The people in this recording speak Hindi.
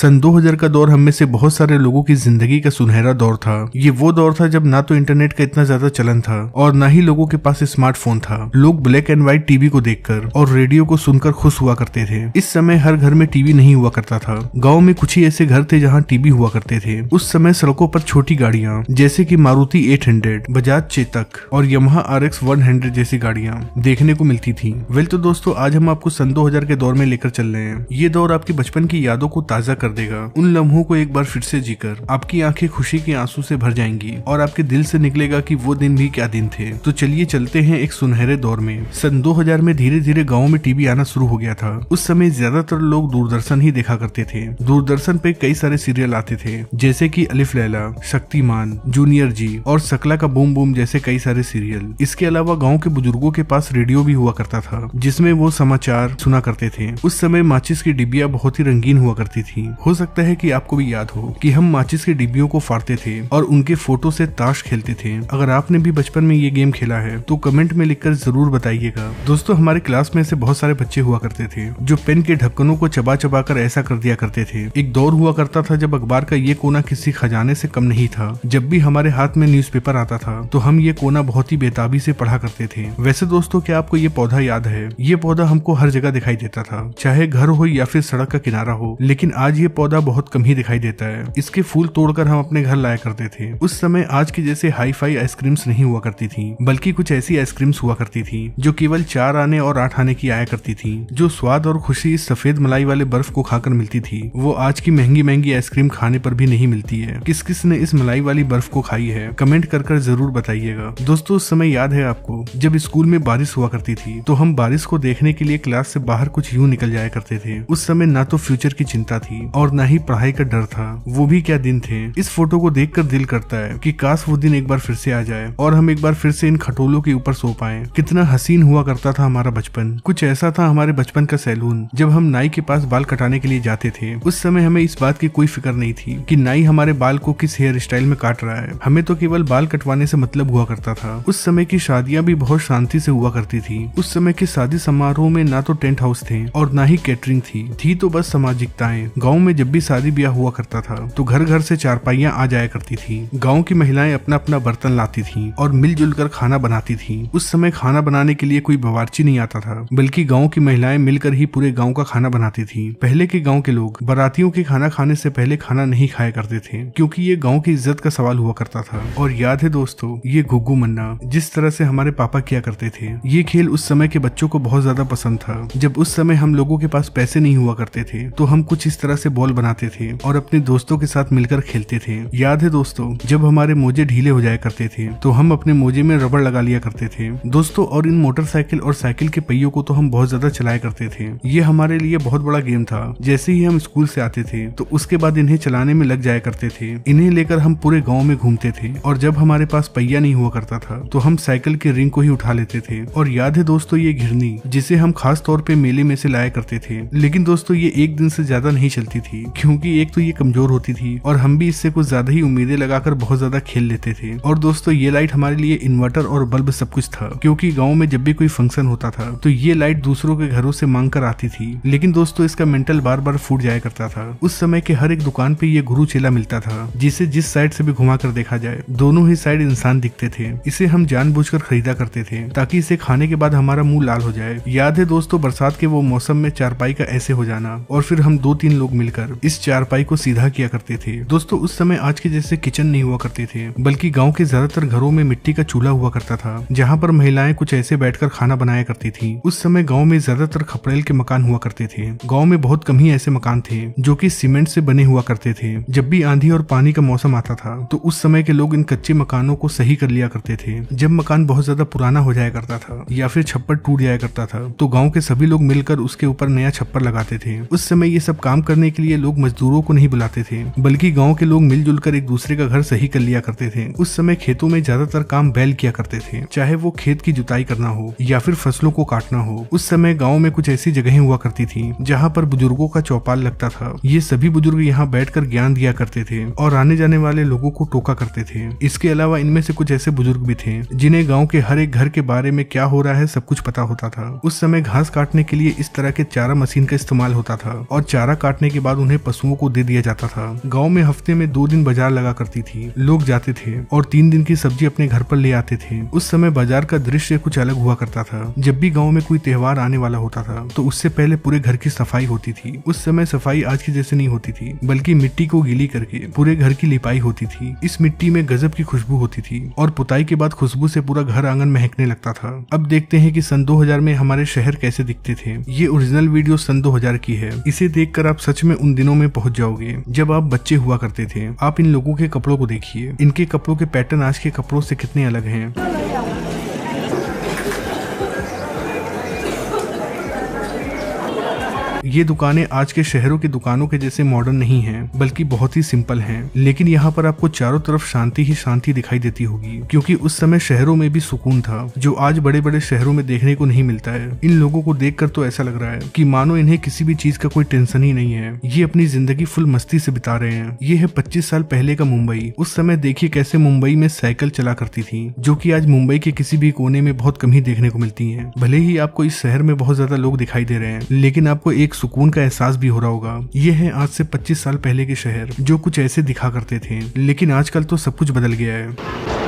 सन 2000 का दौर हम में से बहुत सारे लोगों की जिंदगी का सुनहरा दौर था। ये वो दौर था जब ना तो इंटरनेट का इतना ज्यादा चलन था और ना ही लोगों के पास स्मार्टफोन था। लोग ब्लैक एंड व्हाइट टीवी को देखकर और रेडियो को सुनकर खुश हुआ करते थे। इस समय हर घर में टीवी नहीं हुआ करता था। गाँव में कुछ ही ऐसे घर थे जहाँ टीवी हुआ करते थे। उस समय सड़कों पर छोटी गाड़ियाँ जैसे की मारुति 800, बजाज चेतक और यमहा RX 100 जैसी गाड़ियाँ देखने को मिलती थी। वेल तो दोस्तों, आज हम आपको सन 2000 के दौर में लेकर चल रहे हैं। ये दौर आपकी बचपन की यादों को ताजा कर देगा। उन लम्हों को एक बार फिर से जीकर आपकी आंखें खुशी के आंसू से भर जाएंगी और आपके दिल से निकलेगा कि वो दिन भी क्या दिन थे। तो चलिए चलते हैं एक सुनहरे दौर में। सन 2000 में धीरे धीरे गाँव में टीवी आना शुरू हो गया था। उस समय ज्यादातर लोग दूरदर्शन ही देखा करते थे। दूरदर्शन पे कई सारे सीरियल आते थे जैसे कि अलिफ लैला, शक्तिमान, जूनियर जी और शकला का बूम बूम जैसे कई सारे सीरियल। इसके अलावा गाँव के बुजुर्गों के पास रेडियो भी हुआ करता था जिसमें वो समाचार सुना करते थे। उस समय माचिस की डिबिया बहुत ही रंगीन हुआ करती थी। हो सकता है कि आपको भी याद हो कि हम माचिस के डिब्बियों को फाड़ते थे और उनके फोटो से ताश खेलते थे। अगर आपने भी बचपन में ये गेम खेला है तो कमेंट में लिखकर जरूर बताइएगा। दोस्तों, हमारे क्लास में से बहुत सारे बच्चे हुआ करते थे जो पेन के ढक्कनों को चबा चबा कर ऐसा कर दिया करते थे। एक दौर हुआ करता था जब अखबार का ये कोना किसी खजाने से कम नहीं था। जब भी हमारे हाथ में न्यूज़पेपर आता था तो हम ये कोना बहुत ही बेताबी से पढ़ा करते थे। वैसे दोस्तों, क्या आपको ये पौधा याद है? ये पौधा हमको हर जगह दिखाई देता था, चाहे घर हो या फिर सड़क का किनारा हो। लेकिन आज ये पौधा बहुत कम ही दिखाई देता है। इसके फूल तोड़कर हम अपने घर लाया करते थे। उस समय आज की जैसे हाई फाई आइसक्रीम्स नहीं हुआ करती थी, बल्कि कुछ ऐसी आइसक्रीम्स हुआ करती थी जो केवल 4 आने और 8 आने की आया करती थी। जो स्वाद और खुशी इस सफेद मलाई वाले बर्फ को खाकर मिलती थी वो आज की महंगी महंगी आइसक्रीम खाने पर भी नहीं मिलती है। किस किस ने इस मलाई वाली बर्फ को खाई है कमेंट कर जरूर बताइएगा। दोस्तों, उस समय याद है आपको जब स्कूल में बारिश हुआ करती थी तो हम बारिश को देखने के लिए क्लास से बाहर कुछ यूं निकल जाया करते थे। उस समय ना तो फ्यूचर की चिंता थी और ना ही पढ़ाई का डर था। वो भी क्या दिन थे। इस फोटो को देखकर दिल करता है कि काश वो दिन एक बार फिर से आ जाए और हम एक बार फिर से इन खटोलों के ऊपर सो पाए। कितना हसीन हुआ करता था हमारा बचपन। कुछ ऐसा था हमारे बचपन का सैलून। जब हम नाई के पास बाल कटाने के लिए जाते थे उस समय हमें इस बात की कोई फिक्र नहीं थी कि नाई हमारे बाल को किस हेयर स्टाइल में काट रहा है। हमें तो केवल बाल कटवाने से मतलब हुआ करता था। उस समय की शादियां भी बहुत शांति से हुआ करती थी। उस समय के शादी समारोह में ना तो टेंट हाउस थे और ना ही कैटरिंग थी तो बस सामाजिकताएं। गाँव में जब भी शादी ब्याह हुआ करता था तो घर घर से चारपाइयां आ जाया करती थी। गाँव की महिलाएं अपना अपना बर्तन लाती थी और मिलजुल कर खाना बनाती थी। उस समय खाना बनाने के लिए कोई बावर्ची नहीं आता था, बल्कि गाँव की महिलाएं मिलकर ही पूरे गाँव का खाना बनाती थी। पहले के गाँव के लोग बारातियों के खाना खाने से पहले खाना नहीं खाया करते थे क्योंकि ये गाँव की इज्जत का सवाल हुआ करता था। और याद है दोस्तों, ये घुग्गू मन्ना जिस तरह से हमारे पापा किया करते थे, ये खेल उस समय के बच्चों को बहुत ज्यादा पसंद था। जब उस समय हम लोगों के पास पैसे नहीं हुआ करते थे तो हम कुछ इस तरह से बॉल बनाते थे और अपने दोस्तों के साथ मिलकर खेलते थे। याद है दोस्तों, जब हमारे मोजे ढीले हो जाया करते थे तो हम अपने मोजे में रबड़ लगा लिया करते थे दोस्तों। और इन मोटरसाइकिल और साइकिल के पहियों को तो हम बहुत ज्यादा चलाया करते थे। ये हमारे लिए बहुत बड़ा गेम था। जैसे ही हम स्कूल से आते थे तो उसके बाद इन्हें चलाने में लग जाया करते थे। इन्हें लेकर हम पूरे गाँव में घूमते थे और जब हमारे पास पहिया नहीं हुआ करता था तो हम साइकिल के रिंग को ही उठा लेते थे। और याद है दोस्तों, ये घिरनी जिसे हम खास तौर पे मेले में से लाया करते थे। लेकिन दोस्तों, ये एक दिन से ज्यादा नहीं चलती थी क्योंकि एक तो ये कमजोर होती थी और हम भी इससे कुछ ज्यादा ही उम्मीदें लगाकर बहुत ज्यादा खेल लेते थे। और दोस्तों, ये लाइट हमारे लिए इन्वर्टर और बल्ब सब कुछ था क्योंकि गाँव में जब भी कोई फंक्शन होता था तो ये लाइट दूसरों के घरों से मांग कर आती थी। लेकिन दोस्तों, इसका मेंटल बार बार फूट जाया करता था। उस समय के हर एक दुकान पे ये गुरु चेला मिलता था जिसे जिस साइड से भी घुमा कर देखा जाए दोनों ही साइड इंसान दिखते थे। इसे हम जानबूझकर खरीदा करते थे ताकि इसे खाने के बाद हमारा मुंह लाल हो जाए। याद है दोस्तों, बरसात के वो मौसम में चारपाई का ऐसे हो जाना और फिर हम 2-3 लोग मिलकर इस चारपाई को सीधा किया करते थे। दोस्तों, उस समय आज के जैसे किचन नहीं हुआ करते थे, बल्कि गाँव के ज्यादातर घरों में मिट्टी का चूल्हा हुआ करता था जहाँ पर महिलाएं कुछ ऐसे बैठकर खाना बनाया करती थी। उस समय गाँव में ज्यादातर खपड़ेल के मकान हुआ करते थे। गाँव में बहुत कम ही ऐसे मकान थे जो कि सीमेंट से बने हुआ करते थे। जब भी आंधी और पानी का मौसम आता था तो उस समय के लोग इन कच्चे मकानों को सही कर लिया करते थे। जब मकान बहुत ज्यादा पुराना हो जाया करता था या फिर छप्पर टूट जाया करता था तो गाँव के सभी लोग मिलकर उसके ऊपर नया छप्पर लगाते थे। उस समय ये सब काम करने के लिए लोग मजदूरों को नहीं बुलाते थे, बल्कि गाँव के लोग मिलजुल कर एक दूसरे का घर सही कर लिया करते थे। उस समय खेतों में ज्यादातर काम बैल किया करते थे, चाहे वो खेत की जुताई करना हो या फिर फसलों को काटना हो। उस समय गाँव में कुछ ऐसी जगहें हुआ करती थी जहाँ पर बुजुर्गों का चौपाल लगता था। ये सभी बुजुर्ग यहाँ बैठकर ज्ञान दिया करते थे और आने जाने वाले लोगों को टोका करते थे। इसके अलावा इनमें से कुछ ऐसे बुजुर्ग भी थे जिन्हें गाँव के हर एक घर के बारे में क्या हो रहा है सब कुछ पता होता था। उस समय घास काटने के लिए इस तरह के चारा मशीन का इस्तेमाल होता था और चारा काटने के बाद बाद उन्हें पशुओं को दे दिया जाता था। गाँव में हफ्ते में 2 दिन बाजार लगा करती थी, लोग जाते थे और 3 दिन की सब्जी अपने घर पर ले आते थे। उस समय बाजार का दृश्य कुछ अलग हुआ करता था। जब भी गाँव में कोई त्योहार आने वाला होता था तो उससे पहले पूरे घर की सफाई होती थी। उस समय सफाई आज की जैसे नहीं होती थी, बल्कि मिट्टी को गीली करके पूरे घर की लिपाई होती थी। इस मिट्टी में गजब की खुशबू होती थी और पुताई के बाद खुशबू से पूरा घर आंगन महकने लगता था। अब देखते हैं कि सन 2000 में हमारे शहर कैसे दिखते थे। ये ओरिजिनल वीडियो सन 2000 की है। इसे देखकर आप सच में उन दिनों में पहुंच जाओगे जब आप बच्चे हुआ करते थे। आप इन लोगों के कपड़ों को देखिए, इनके कपड़ों के पैटर्न आज के कपड़ों से कितने अलग हैं। ये दुकानें आज के शहरों की दुकानों के जैसे मॉडर्न नहीं हैं, बल्कि बहुत ही सिंपल हैं। लेकिन यहाँ पर आपको चारों तरफ शांति ही शांति दिखाई देती होगी, क्योंकि उस समय शहरों में भी सुकून था जो आज बड़े बड़े शहरों में देखने को नहीं मिलता है। इन लोगों को देखकर तो ऐसा लग रहा है कि मानो इन्हें किसी भी चीज का कोई टेंशन ही नहीं है। ये अपनी जिंदगी फुल मस्ती से बिता रहे हैं। ये है 25 साल पहले का मुंबई। उस समय देखिए कैसे मुंबई में साइकिल चला करती थी, जो कि आज मुंबई के किसी भी कोने में बहुत कम ही देखने को मिलती है। भले ही आपको इस शहर में बहुत ज्यादा लोग दिखाई दे रहे हैं, लेकिन आपको एक सुकून का एहसास भी हो रहा होगा। ये है आज से 25 साल पहले के शहर, जो कुछ ऐसे दिखा करते थे। लेकिन आजकल तो सब कुछ बदल गया है।